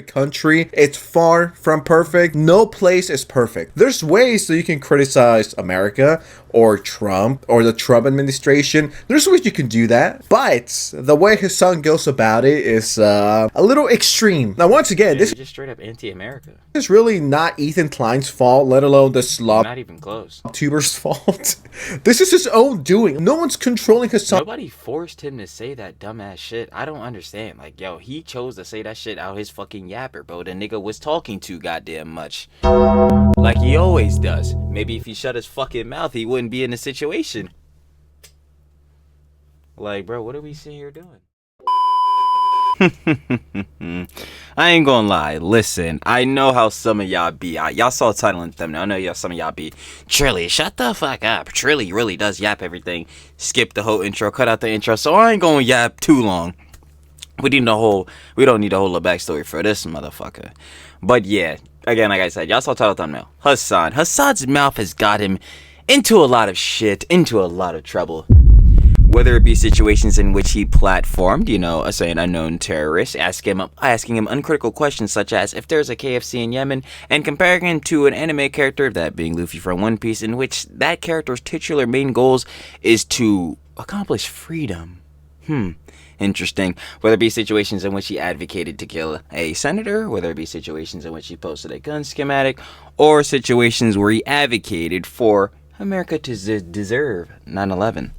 country. It's far from perfect. No place is perfect. There's ways that you can criticize America or Trump or the Trump administration. There's ways you can do that. But the way Hasan goes about it is a little extreme. Now, once again, this is just straight up anti-America. This is really not Ethan Klein's fault, let alone the slob. Not even close. Tuber's fault. This is his own doing. No one's controlling Hasan. Nobody forced him to say that dumbass shit. I don't understand. Like, yo, he chose to say that shit out his fucking yapper, bro. The nigga was talking too goddamn much. Like he always does. Maybe if he shut his fucking mouth, he wouldn't be in the situation. Like, bro, what are we sitting here doing? I ain't gonna lie. Listen, I know how some of y'all be. Y'all saw the title and thumbnail. I know some of y'all be. Trilly, shut the fuck up. Trilly really does yap everything. Skip the whole intro, cut out the intro. So I ain't gonna yap too long. We don't need a whole little backstory for this motherfucker. But yeah, again, like I said, y'all saw the title thumbnail. Hasan's mouth has got him into a lot of shit, into a lot of trouble. Whether it be situations in which he platformed, say an unknown terrorist, asking him uncritical questions such as if there's a KFC in Yemen, and comparing him to an anime character, that being Luffy from One Piece, in which that character's titular main goals is to accomplish freedom. Interesting. Whether it be situations in which he advocated to kill a senator, whether it be situations in which he posted a gun schematic, or situations where he advocated for America to deserve 9/11.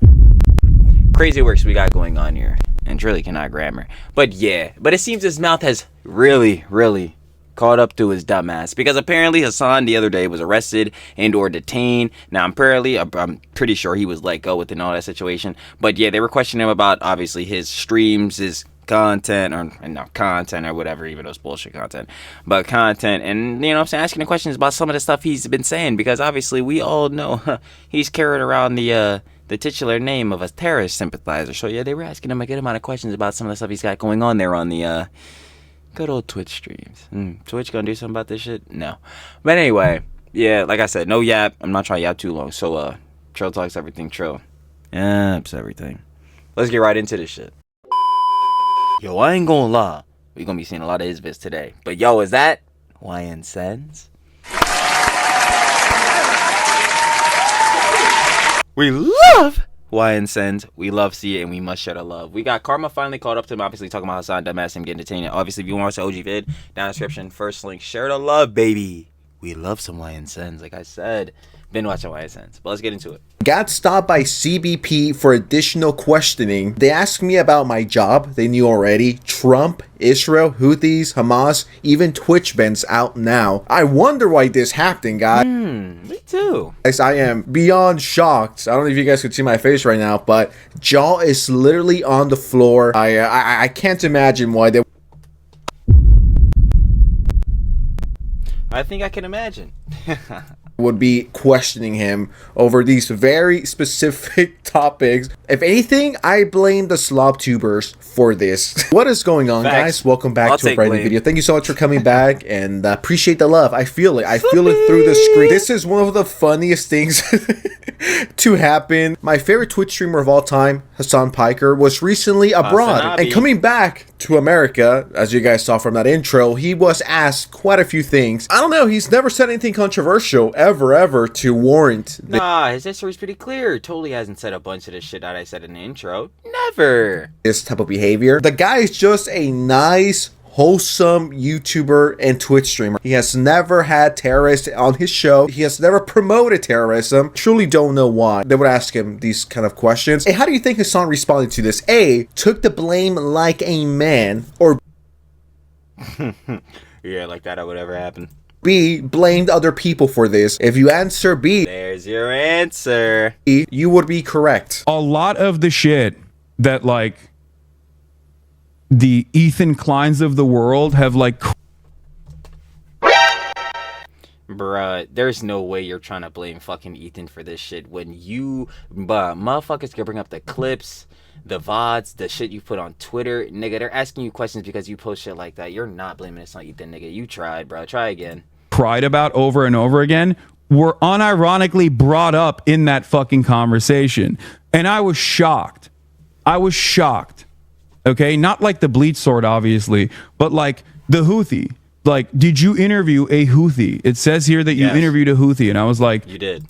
Crazy works we got going on here, and Trilly cannot grammar. But yeah, it seems his mouth has really caught up to his dumbass, because apparently Hasan the other day was arrested and or detained. Now I'm pretty sure he was let go within all that situation. But yeah, they were questioning him about obviously his streams, his content, or whatever, even though it's bullshit content, but content, and I'm saying, asking the questions about some of the stuff he's been saying, because obviously we all know he's carried around the titular name of a terrorist sympathizer. So yeah, they were asking him a good amount of questions about some of the stuff he's got going on there on the good old Twitch streams. Twitch gonna do something about this shit? No. But anyway, yeah, like I said, no yap. I'm not trying to yap too long. So Trill Talks Everything Trill. Yaps everything. Let's get right into this shit. Yo, I ain't gonna lie. We're gonna be seeing a lot of his vids today. But yo, is that YN Sens? We love YN Sens. We love see it, and we must share the love. We got Karma finally caught up to him, obviously talking about Hasan, dumbass, him getting detained. Obviously, if you want to watch the OG vid, down in the description, first link, share the love, baby. We love some YN Sens, like I said. Been watching YN Sens, but let's get into it. Got stopped by CBP for additional questioning. They asked me about my job. They knew already. Trump, Israel, Houthis, Hamas, even Twitch bans out now. I wonder why this happened, guys. Me too. Guys, I am beyond shocked. I don't know if you guys could see my face right now, but jaw is literally on the floor. I can't imagine why they... I think I can imagine. would be questioning him over these very specific topics. If anything, I blame the slob tubers for this. What is going on, guys? Welcome back to a brand new video. Thank you so much for coming back, and appreciate the love. I feel it. I feel it through the screen. This is one of the funniest things to happen. My favorite Twitch streamer of all time, Hasan Piker, was recently abroad and coming back to America. As you guys saw from that intro, he was asked quite a few things. I don't know, he's never said anything controversial ever to warrant this. Nah, his history's pretty clear. Totally hasn't said a bunch of this shit that I said in the intro. Never. This type of behavior. The guy is just a nice, wholesome YouTuber and Twitch streamer. He has never had terrorists on his show. He has never promoted terrorism. Truly don't know why they would ask him these kind of questions. Hey, how do you think Hasan responded to this? A, took the blame like a man, or yeah, like that would ever happen. B, blamed other people for this. If you answer B, there's your answer. You would be correct. A lot of the shit that like the Ethan Kleins of the world have like... Bruh, there's no way you're trying to blame fucking Ethan for this shit when you... motherfuckers can bring up the clips, the VODs, the shit you put on Twitter. Nigga, they're asking you questions because you post shit like that. You're not blaming this on Ethan, nigga. You tried, bro. Try again. Cried about over and over again were unironically brought up in that fucking conversation. And I was shocked. I was shocked. Okay, not like the bleach sword, obviously, but like the Houthi. Like, did you interview a Houthi? It says here that you interviewed a Houthi. And I was like, you did.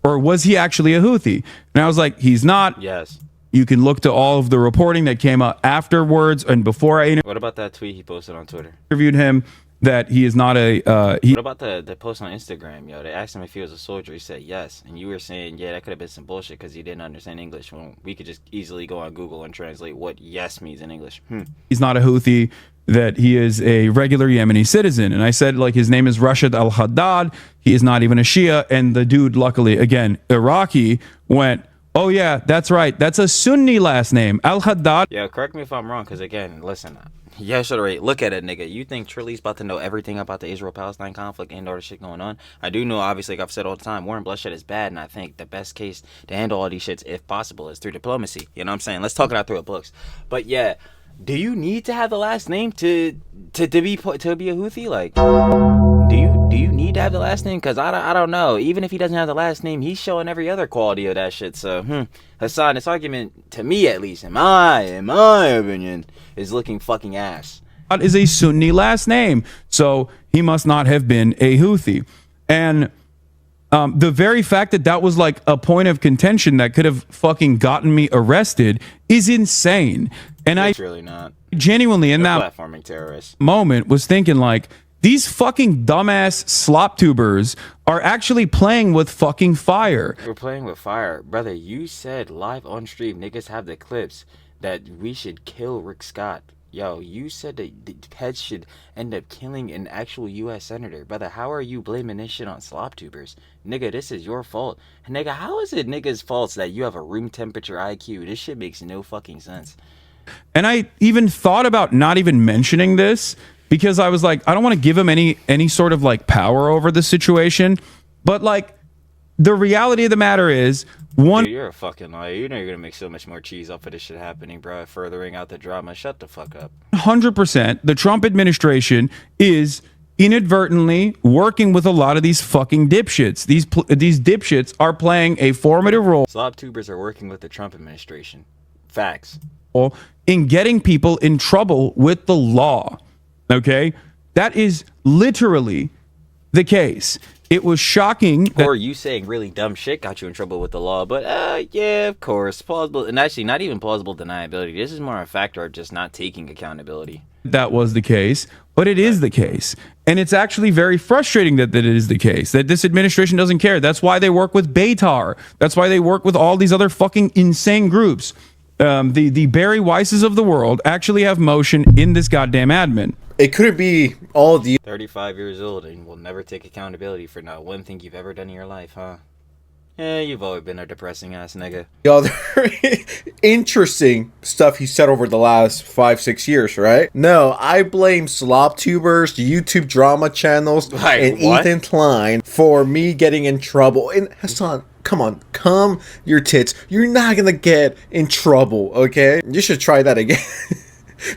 Or was he actually a Houthi? And I was like, he's not. Yes. You can look to all of the reporting that came out afterwards and before I What about that tweet he posted on Twitter? Interviewed him that he is not a what about the post on Instagram, yo? They asked him if he was a soldier. He said yes, and you were saying that could have been some bullshit because he didn't understand English. When we could just easily go on Google and translate what yes means in English. He's not a Houthi, that he is a regular Yemeni citizen. And I said, like, his name is Rashid al-Haddad. He is not even a Shia. And the dude, luckily, again, Iraqi, went, oh yeah, that's right, that's a Sunni last name, al-Haddad. Yeah, correct me if I'm wrong, because again, listen, yesterday, look at it, nigga. You think Trilly's about to know everything about the Israel-Palestine conflict and all the shit going on? I do know, obviously, like I've said all the time, war and bloodshed is bad, and I think the best case to handle all these shits, if possible, is through diplomacy. You know what I'm saying? Let's talk it out through the books. But yeah, do you need to have the last name to be a Houthi? Like, do you need to have the last name? Because I don't know. Even if he doesn't have the last name, he's showing every other quality of that shit. So, Hasan, this argument, to me at least, in my opinion, is looking fucking ass. Is a Sunni last name, so he must not have been a Houthi. And the very fact that that was like a point of contention that could have fucking gotten me arrested is insane. And it's really not. Genuinely in that platforming terrorists moment was thinking, like, these fucking dumbass slop tubers are actually playing with fucking fire. We're playing with fire. Brother, you said live on stream, niggas have the clips, that we should kill Rick Scott. Yo, you said that the Peds should end up killing an actual U.S. senator. Brother, how are you blaming this shit on slop tubers? Nigga, this is your fault. Nigga, how is it niggas' fault that you have a room temperature IQ? This shit makes no fucking sense. And I even thought about not even mentioning this because I was like, I don't want to give him any sort of like power over the situation. But like, the reality of the matter is, Dude, you're a fucking liar. You know you're gonna make so much more cheese off of this shit happening, bro. Furthering out the drama. Shut the fuck up. 100%. The Trump administration is inadvertently working with a lot of these fucking dipshits. These dipshits are playing a formative role. Slop tubers are working with the Trump administration. Facts. In getting people in trouble with the law. Okay? That is literally the case. It was shocking. Or you saying really dumb shit got you in trouble with the law. But, yeah, of course. Plausible. And actually, not even plausible deniability. This is more a factor of just not taking accountability. That was the case. But it is the case. And it's actually very frustrating that it is the case. That this administration doesn't care. That's why they work with Beitar. That's why they work with all these other fucking insane groups. The Barry Weisses of the world actually have motion in this goddamn admin. It couldn't be all the 35 years old and will never take accountability for not one thing you've ever done in your life, huh? Yeah, you've always been a depressing ass nigga. other interesting stuff he said over the last 5-6 years, right? No, I blame slop tubers, YouTube drama channels, and what? Ethan Klein for me getting in trouble. And Hasan, come on, calm your tits. You're not gonna get in trouble, okay? You should try that again.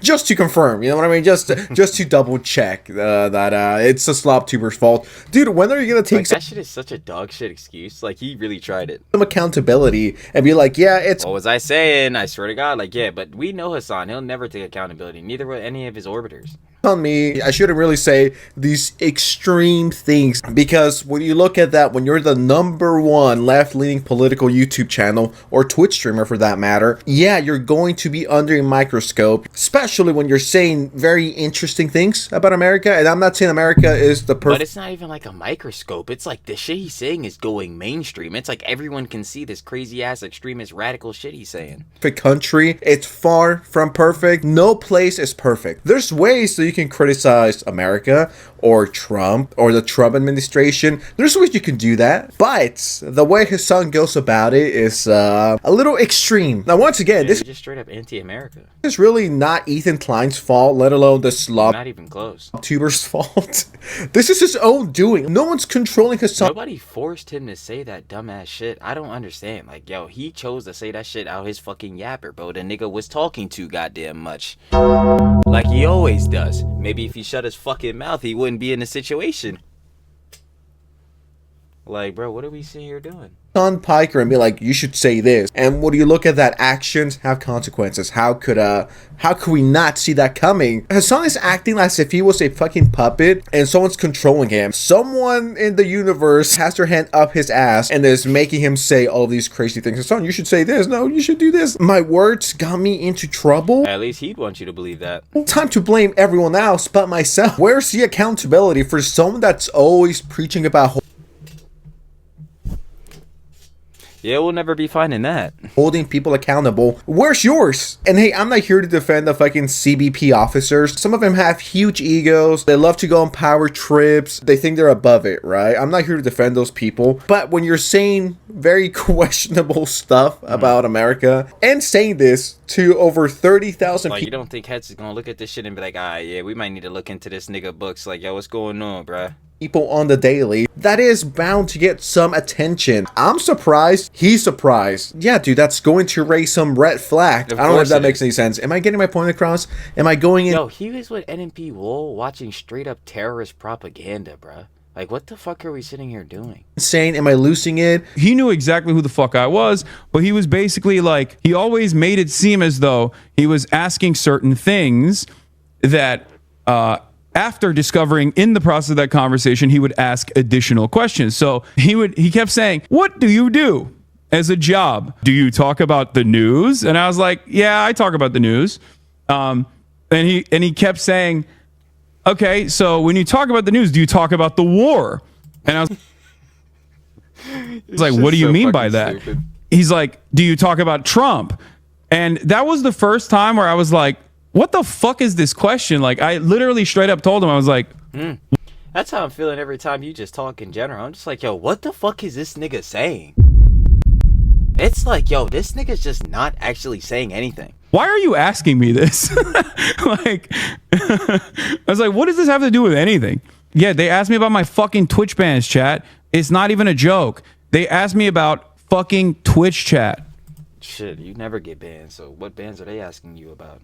Just to confirm, you know what I mean? Just to double check that it's the slop tuber's fault. Dude, when are you going to take that shit is such a dog shit excuse. Like, he really tried it. Some accountability and be like, yeah, it's... What was I saying? I swear to God. Like, yeah, but we know Hasan. He'll never take accountability. Neither will any of his orbiters. On me, I shouldn't really say these extreme things, because when you look at that, when you're the #1 left-leaning political YouTube channel or Twitch streamer for that matter, yeah, you're going to be under a microscope, especially when you're saying very interesting things about America. And I'm not saying America is the perfect, but it's not even like a microscope. It's like the shit he's saying is going mainstream. It's like everyone can see this crazy ass extremist radical shit he's saying. Country. It's far from perfect. No place is perfect. There's ways that you can criticize America or Trump or the Trump administration. There's ways you can do that, but the way his son goes about it is a little extreme. Now, once again, this is just straight up anti-America. This is really not Ethan Klein's fault, let alone the slop not even close tuber's fault. This is his own doing. No one's controlling his son. Nobody forced him to say that dumbass shit. I don't understand. Like, yo, he chose to say that shit out his fucking yapper, bro. The nigga was talking too goddamn much, like he always does. Maybe if he shut his fucking mouth, he wouldn't be in the situation. Like, bro, what are we sitting here doing? on Piker and be like, you should say this. And when you look at that, actions have consequences. How could we not see that coming? Hasan is acting as if he was a fucking puppet and someone's controlling him. Someone in the universe has their hand up his ass and is making him say all these crazy things. Hasan, you should say this. No, you should do this. My words got me into trouble. At least he'd want you to believe that. Time to blame everyone else but myself. Where's the accountability for someone that's always preaching about Yeah, we'll never be finding that. holding people accountable? Where's yours? And hey, I'm not here to defend the fucking CBP officers. Some of them have huge egos. They love to go on power trips. They think they're above it, right? I'm not here to defend those people. But when you're saying very questionable stuff about America and saying this to over 30,000 Like, people. you don't think heads is gonna look at this shit and be like, yeah, we might need to look into this nigga books. Like, yo, what's going on, bruh? People on the daily, that is bound to get some attention. I'm surprised. He's surprised. Yeah, dude, that's going to raise some red flag. I don't know if that makes any sense. Am I getting my point across? Am I going in? Yo, he was with NMP Wool watching straight up terrorist propaganda, bruh. Like, what the fuck are we sitting here doing? Insane? Am I losing it? He knew exactly who the fuck I was, but he was basically like, he always made it seem as though he was asking certain things that, after discovering in the process of that conversation, he would ask additional questions. So he kept saying, what do you do as a job? Do you talk about the news? And I was like, yeah, I talk about the news. And he kept saying, okay, so when you talk about the news, do you talk about the war? And I was like, what do you mean by that? Stupid. He's like, do you talk about Trump? And that was the first time where I was like, what the fuck is this question? Like, I literally straight up told him, I was like, That's how I'm feeling every time you just talk in general. I'm just like, yo, what the fuck is this nigga saying? It's like, yo, this nigga's just not actually saying anything. Why are you asking me this? Like, I was like, what does this have to do with anything? Yeah, they asked me about my fucking Twitch bans, chat. It's not even a joke. They asked me about fucking Twitch chat. Shit, you never get banned, so what bans are they asking you about?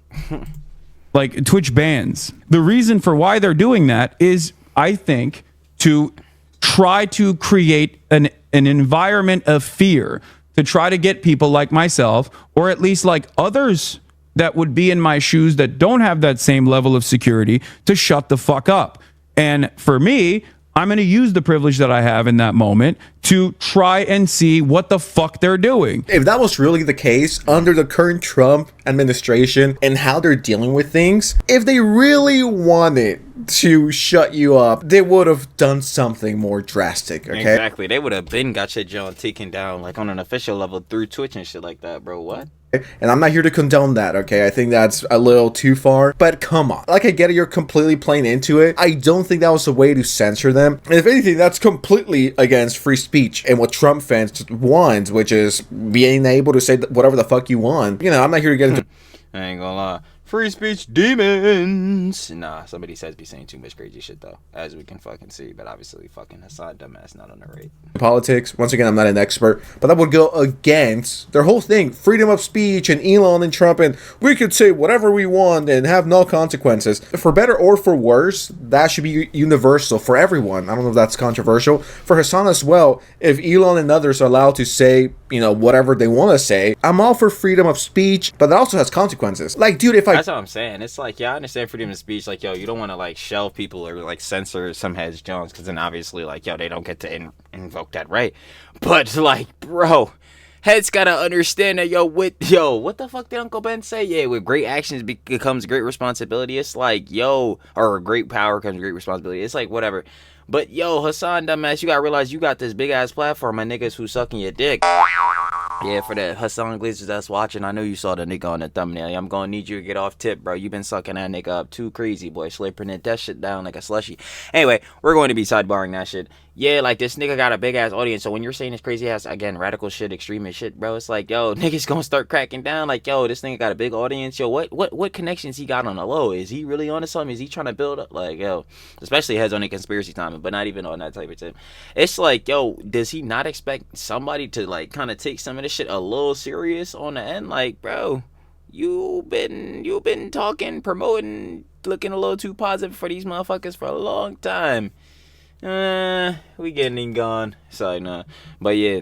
Like, Twitch bans. The reason for why they're doing that is, I think, to try to create an environment of fear, to try to get people like myself, or at least like others that would be in my shoes that don't have that same level of security, to shut the fuck up. And for me, I'm going to use the privilege that I have in that moment to try and see what the fuck they're doing. If that was really the case under the current Trump administration and how they're dealing with things, if they really wanted to shut you up, they would have done something more drastic, okay? Exactly. They would have been got shit John taken down, like, on an official level through Twitch and shit like that, bro. What? And I'm not here to condone that, okay? I think that's a little too far. But come on. Like, I get it, you're completely playing into it. I don't think that was a way to censor them. And if anything, that's completely against free speech and what Trump fans want, which is being able to say whatever the fuck you want. You know, I'm not here to get into... I ain't gonna lie. Free speech demons. Nah, somebody says be saying too much crazy shit, though, as we can fucking see. But obviously, fucking Hasan, dumbass, not on the rate. Politics. Once again, I'm not an expert, but that would go against their whole thing. Freedom of speech and Elon and Trump, and we could say whatever we want and have no consequences. For better or for worse, that should be universal for everyone. I don't know if that's controversial. For Hasan as well, if Elon and others are allowed to say, you know, whatever they want to say, I'm all for freedom of speech, but that also has consequences. Like, dude, if I... That's what I'm saying. It's like, yeah, I understand freedom of speech. Like, yo, you don't want to, like, shelve people or, like, censor some heads Jones, because then obviously, like, yo, they don't get to invoke that right. But, like, bro, heads gotta understand that, what the fuck did Uncle Ben say? Yeah, with great actions becomes great responsibility. It's like, or great power comes great responsibility. It's like, whatever. But, Hasan, dumbass, you gotta realize you got this big-ass platform and niggas who sucking your dick. Yeah, for the Hasan Glazers that's watching, I know you saw the nigga on the thumbnail. I'm gonna need you to get off tip, bro. You been sucking that nigga up too crazy, boy. Slurping that shit down like a slushy. Anyway, we're going to be sidebarring that shit. Yeah, like, this nigga got a big-ass audience, so when you're saying this crazy-ass, again, radical shit, extremist shit, bro, it's like, niggas gonna start cracking down, like, this nigga got a big audience, what connections he got on the low? Is he really onto something? Is he trying to build up, like, especially heads on a conspiracy timing, but not even on that type of tip. It's like, does he not expect somebody to, like, kind of take some of this shit a little serious on the end? Like, bro, you've been talking, promoting, looking a little too positive for these motherfuckers for a long time. We getting gone. Sorry, nah. But yeah,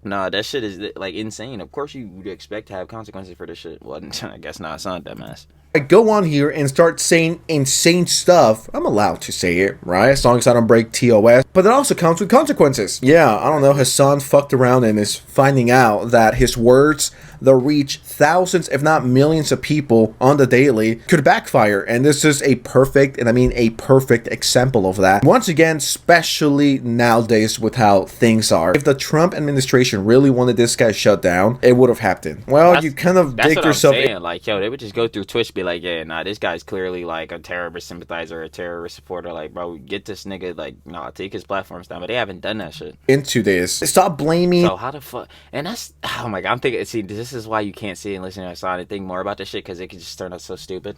Nah, that shit is like insane. Of course you would expect to have consequences for this shit. Well, I guess not. It's not dumbass. I go on here and start saying insane stuff, I'm allowed to say it, right? As long as I don't break TOS. But that also comes with consequences. Yeah, I don't know, Hasan fucked around and is finding out that his words that reach thousands, if not millions of people on the daily could backfire. And this is a perfect, and I mean a perfect example of that. Once again, especially nowadays with how things are. If the Trump administration really wanted this guy shut down, it would have happened. Well, you kind of dig yourself in. Like, yo, they would just go through Twitch, be like, yeah, nah, this guy's clearly like a terrorist sympathizer, a terrorist supporter. Like, bro, get this nigga, like, nah, take his platforms down. But they haven't done that shit. Into this. Stop blaming. So how the fuck? And that's, oh my god, I'm thinking, see, this is why you can't see and listen to Hasan and think more about this shit, because it could just turn out so stupid,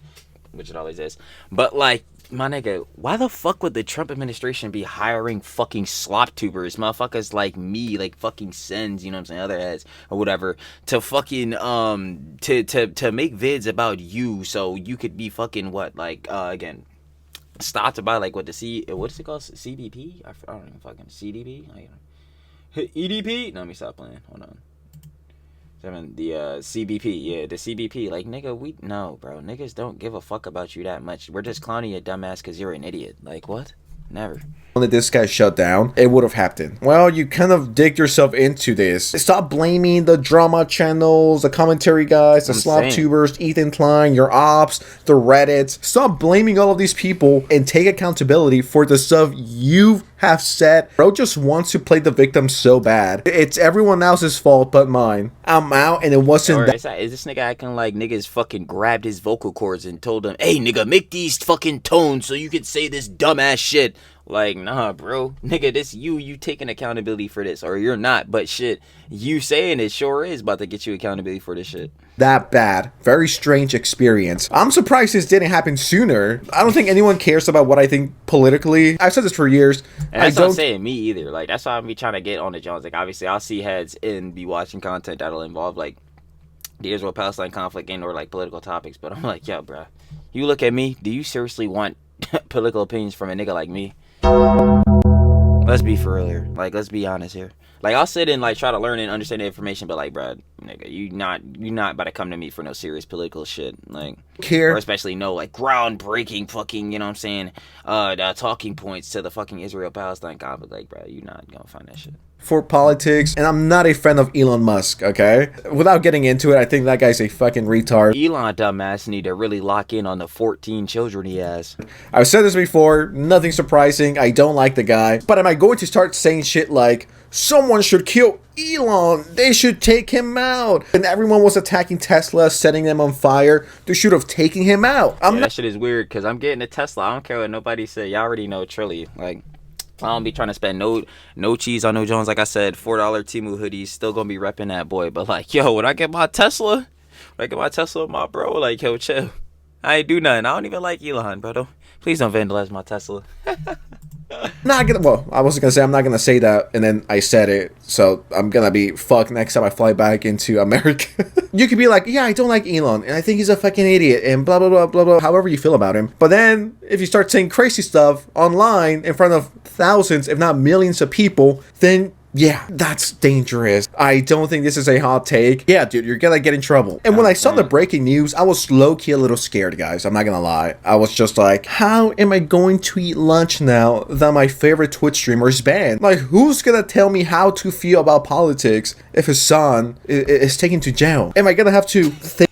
which it always is. But like, my nigga, why the fuck would the Trump administration be hiring fucking slop tubers, motherfuckers like me, like fucking Sens, you know what I'm saying, other heads or whatever, to fucking to make vids about you, so you could be fucking what, like again, stopped by like what the what's it called, CBP? I don't even fucking CDP, EDP. No, let me stop playing. Hold on. The CBP, yeah, the CBP. Like, nigga, no, bro. Niggas don't give a fuck about you that much. We're just clowning you, dumbass, because you're an idiot. Like, what? Never. When this guy shut down, it would have happened. Well, you kind of dig yourself into this. Stop blaming the drama channels, the commentary guys, the slop tubers, Ethan Klein, your ops, the Reddits. Stop blaming all of these people and take accountability for the stuff you have said. Bro just wants to play the victim so bad. It's everyone else's fault but mine. I'm out and it wasn't that. Is this nigga acting like niggas fucking grabbed his vocal cords and told him, hey nigga, make these fucking tones so you can say this dumbass shit? Like, nah, bro. Nigga, this you taking accountability for this, or you're not. But shit, you saying it sure is about to get you accountability for this shit. That bad. Very strange experience. I'm surprised this didn't happen sooner. I don't think anyone cares about what I think politically. I've said this for years. And that's not saying me either. Like, that's why I'm be trying to get on the Jones. Like, obviously, I'll see heads and be watching content that'll involve, like, the Israel-Palestine conflict and or, like, political topics. But I'm like, yo, bro, you look at me. Do you seriously want political opinions from a nigga like me? Let's be for real here. Like, let's be honest here. Like, I'll sit and like try to learn and understand the information, but like, bro, nigga, you not about to come to me for no serious political shit. Like, or especially no like groundbreaking fucking, you know what I'm saying, the talking points to the fucking Israel-Palestine conflict. Like, bro, you not gonna find that shit. For politics, and I'm not a fan of Elon Musk, okay? Without getting into it, I think that guy's a fucking retard. Elon dumbass need to really lock in on the 14 children he has. I've said this before, nothing surprising, I don't like the guy. But am I going to start saying shit like, someone should kill Elon, they should take him out? And everyone was attacking Tesla, setting them on fire, they should have taken him out. That shit is weird, because I'm getting a Tesla, I don't care what nobody say, y'all already know Trilly, like, I don't be trying to spend no cheese on no Jones. Like I said, $4 Temu hoodies, still gonna be repping that boy. But like, yo, when I get my Tesla, my bro, like, yo, chill. I ain't do nothing. I don't even like Elon, bro. Please don't vandalize my Tesla. I wasn't gonna say I'm not gonna say that, and then I said it, so I'm gonna be fucked next time I fly back into America. You could be like, yeah, I don't like Elon, and I think he's a fucking idiot, and blah blah blah blah blah, however you feel about him. But then if you start saying crazy stuff online in front of thousands, if not millions of people, then yeah, that's dangerous. I don't think this is a hot take. Yeah, dude, you're gonna get in trouble. And when I saw the breaking news, I was low-key a little scared, guys. I'm not gonna lie. I was just like, how am I going to eat lunch now that my favorite Twitch streamer is banned? Like, who's gonna tell me how to feel about politics if his son is taken to jail? Am I gonna have to think?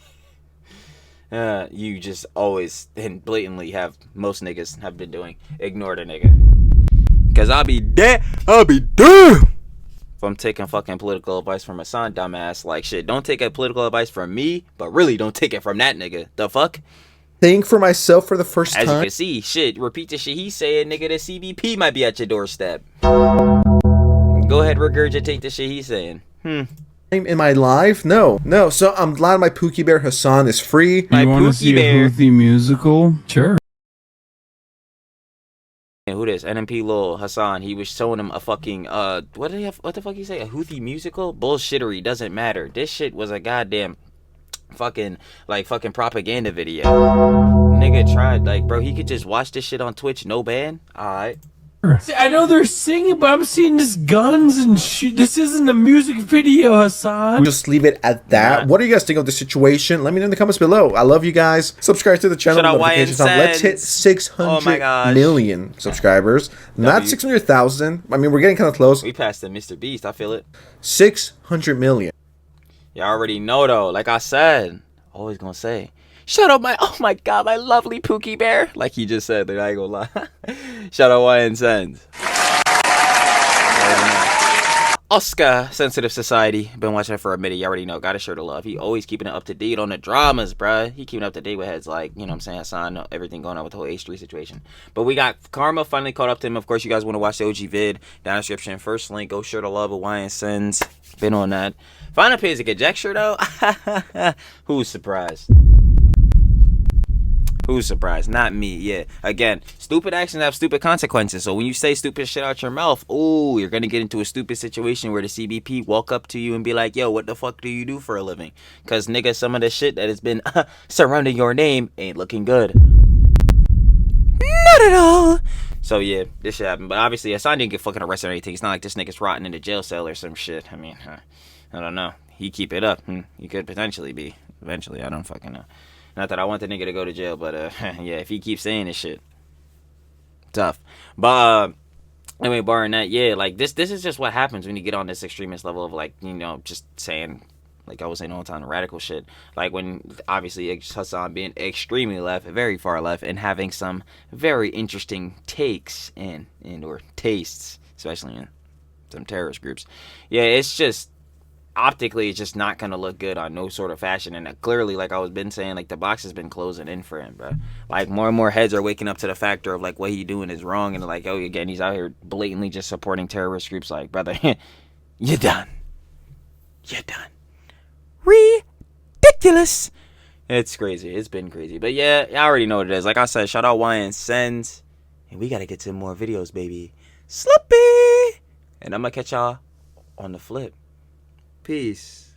You just always and blatantly have, most niggas have been doing, ignore the nigga. Cause I'll be damn if I'm taking fucking political advice from a son, dumbass. Like, shit, don't take a political advice from me, but really don't take it from that nigga. The fuck? Think for myself for the first time. As you can see, shit, repeat the shit he's saying, nigga, the CBP might be at your doorstep. Go ahead, regurgitate the shit he's saying. In my life? No. So I'm glad my Pookie Bear Hasan is free. You want to see a Houthi musical? Sure. Who this? NMP Lil Hasan. He was showing him a fucking what the fuck he say? A Houthi musical? Bullshittery. Doesn't matter. This shit was a goddamn fucking propaganda video. Nigga tried, like, bro, he could just watch this shit on Twitch, no ban. Alright. See, I know they're singing, but I'm seeing just guns and shit. This isn't a music video, Hasan. We'll just leave it at that. What do you guys think of the situation? Let me know in the comments below. I love you guys. Subscribe to the channel. Notifications on. Let's hit 600 million subscribers. Not 600,000. I mean, we're getting kind of close. We passed the Mr. Beast. I feel it. 600 million. You already know though. Like I said, always gonna say. Shout out oh my god, my lovely Pookie Bear. Like he just said, I ain't gonna lie. Shout out YN Sends. Oscar, Sensitive Society. Been watching it for a minute. You already know. Gotta share the love. He always keeping it up to date on the dramas, bruh. He keeping up to date with heads like, you know what I'm saying, Hasan, everything going on with the whole H3 situation. But we got Karma finally caught up to him. Of course, you guys want to watch the OG vid. Down in the description. First link. Go share the love with YN Sends. Been on that. Final page a conjecture though. Who's surprised? Who's surprised? Not me. Yeah. Again, stupid actions have stupid consequences. So when you say stupid shit out your mouth, ooh, you're gonna get into a stupid situation where the CBP walk up to you and be like, yo, what the fuck do you do for a living? Cause nigga, some of the shit that has been surrounding your name ain't looking good. Not at all. So yeah, this shit happened. But obviously Hasan didn't get fucking arrested or anything. It's not like this nigga's rotting in a jail cell or some shit. I mean, I don't know. He keep it up. He could potentially be. Eventually, I don't fucking know. Not that I want the nigga to go to jail, but yeah, if he keeps saying this shit, tough. But anyway, barring that, yeah, like this is just what happens when you get on this extremist level of like, you know, just saying, like I was saying all the time, radical shit. Like when obviously Hasan being extremely left, very far left, and having some very interesting takes and or tastes, especially in some terrorist groups. Yeah, it's just. Optically, it's just not gonna look good on no sort of fashion, and clearly, like I was been saying, like the box has been closing in for him, bro. Like more and more heads are waking up to the factor of like what he doing is wrong, and like, oh, again, he's out here blatantly just supporting terrorist groups. Like, brother, you're done. You're done. Ridiculous. It's crazy. It's been crazy, but yeah, I already know what it is. Like I said, shout out YN Sends, and we gotta get to more videos, baby. Slippy, and I'm gonna catch y'all on the flip. Peace.